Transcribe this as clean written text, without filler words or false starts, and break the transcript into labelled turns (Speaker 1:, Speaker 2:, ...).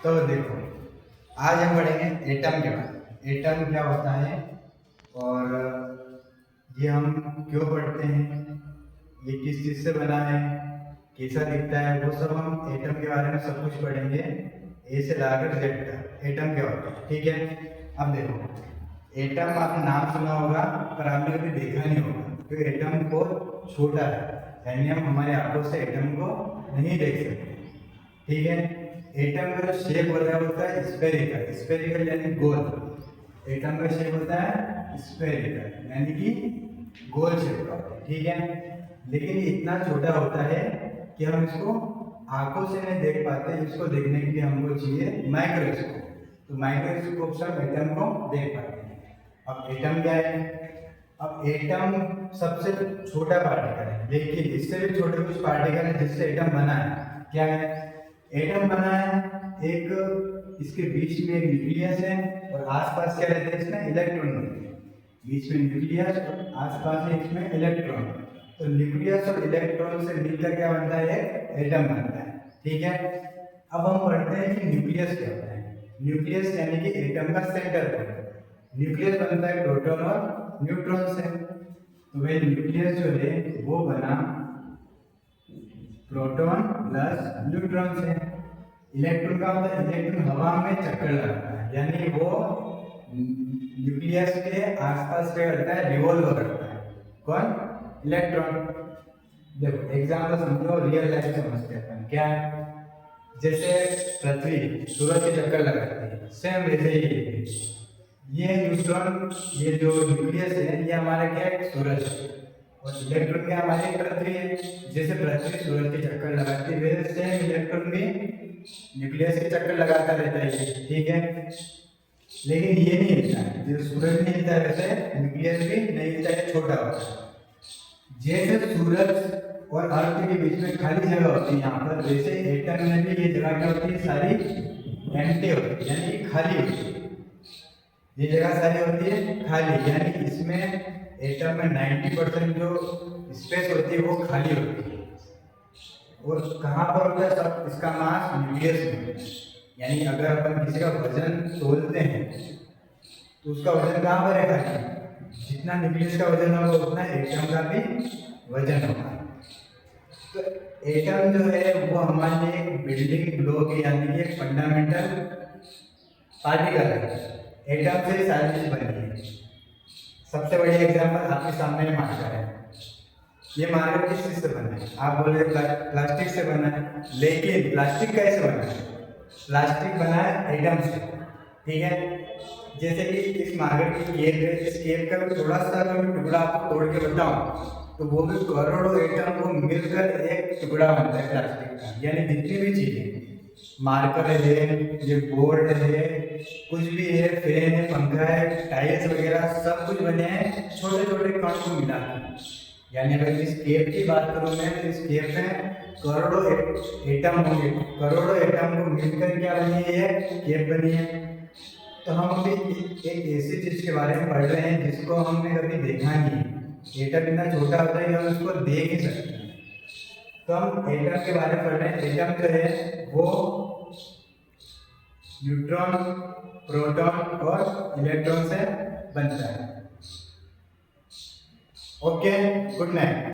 Speaker 1: तो देखो, आज हम पढ़ेंगे एटम के बारे में। एटम क्या होता है और ये हम क्यों पढ़ते हैं, ये किस चीज़ से बना है, कैसा दिखता है, वो सब हम एटम के बारे में सब कुछ पढ़ेंगे। ए से लाकर जेड तक एटम क्या होता है, ठीक है। अब देखो, एटम आपने नाम सुना होगा पर आपने कभी देखा नहीं होगा क्योंकि एटम को छोटा है, यानी हम हमारे आंखों से एटम को नहीं देख सकते, ठीक है। एटम का जो शेप होता है स्फेरिकल। स्फेरिकल यानी गोल। एटम का शेप होता है स्फेरिकल यानी कि गोल शेप का होता है, ठीक है। लेकिन ये इतना छोटा होता है कि हम इसको आंखों से नहीं देख पाते। इसको देखने के लिए हमको चाहिए माइक्रोस्कोप। तो माइक्रोस्कोप से हम एटम को देख पाते हैं। अब एटम क्या है? अब एटम सबसे छोटा पार्टिकल है, लेकिन इससे भी छोटे कुछ पार्टिकल है जिससे एटम बना है। क्या है? एटम बना है एक, इसके बीच में एक न्यूक्लियस है और आसपास क्या रहते हैं इसमें? इलेक्ट्रॉन होते हैं। बीच में न्यूक्लियस और आसपास है इसमें इलेक्ट्रॉन। तो न्यूक्लियस और इलेक्ट्रॉन से मिलकर क्या बनता है? एटम बनता है, ठीक है। अब हम पढ़ते हैं कि न्यूक्लियस क्या होता है। न्यूक्लियस यानी कि एटम का सेंटर पॉइंट। न्यूक्लियस बनता है प्रोटॉन और न्यूट्रॉन से। तो वही न्यूक्लियस जो है वो बना प्रोटॉन प्लस न्यूट्रॉन से। इलेक्ट्रॉन का होता है, इलेक्ट्रॉन हवा में चक्कर लगाता है, यानी वो न्यूक्लियस के आसपास क्या करता है? रिवॉल्व करता है। कौन? इलेक्ट्रॉन। देखो एग्जाम्पल समझो, रियल लाइफ से समझते हैं क्या है। जैसे पृथ्वी सूरज के चक्कर लगाती है, सेम वैसे ही ये न्यूट्रॉन, ये जो न्यूक्लियस है ये हमारा क्या है? सूरज। और इलेक्ट्रॉन क्या हमारी पृथ्वी है। जैसे पृथ्वी सूरज के चक्कर लगाती है वैसे सेम इलेक्ट्रॉन भी न्यूक्लियस के चक्कर लगाता रहता है, ठीक है। लेकिन ये नहीं हिलता है, जो सूरज नहीं हिलता है वैसे न्यूक्लियस भी नहीं हिलता है, छोटा होता है। जैसे सूरज और अर्थ के बीच में खाली जगह होती है यहाँ पर, वैसे एटम में भी ये जगह क्या होती है? सारी एम्प्टी होती है, यानी कि खाली होती है। ये जगह सारी होती है खाली, यानी इसमें एटम में 90% जो स्पेस होती है वो खाली होती है। और कहाँ पर होता है सब? इसका मास न्यूक्लियस में। यानी अगर अपन किसी का वजन तोलते हैं तो उसका वजन कहाँ पर है? खाली। जितना न्यूक्लियस का वजन होगा उतना एटम का भी वजन होगा। तो एटम जो है वो हमारे लिए एक बिल्डिंग ब्लॉक है, यानी कि एक फंडामेंटल पार्टिकल है। एटम से सारी चीज बनी है। सबसे बड़ी एग्जांपल आपके सामने मार्कर है। ये मार्कर किस चीज से बना है? आप बोल रहे प्लास्टिक से बना है, लेकिन प्लास्टिक कैसे बना है? प्लास्टिक बना है एटम से, ठीक है। जैसे कि इस मार्कर की केप है, इस केप का थोड़ा सा अगर टुकड़ा आपको तोड़ के बताऊं तो वो भी करोड़ों एटम को मिलकर एक टुकड़ा बनता है प्लास्टिक का। यानी जितनी भी चीजें, मार्कर है, ये बोर्ड है, कुछ भी है, फैन है, पंखा है, टाइल्स वगैरह सब कुछ बने हैं छोटे छोटे कण को मिला के। यानी अगर इस केप की बात करूं मैं तो इस केप में करोड़ों एटम होंगे। करोड़ों एटम को मिलकर क्या बनी है? केप बनी है। तो हम अभी एक ऐसी चीज के बारे में पढ़ रहे हैं जिसको हमने कभी देखा नहीं। एटम इतना छोटा होता है कि हम उसको देख ही सकते हैं। तो हम एटम के बारे में पढ़ रहे हैं। एटम जो है वो न्यूट्रॉन, प्रोटॉन और इलेक्ट्रॉन से बनता है। Okay, good night.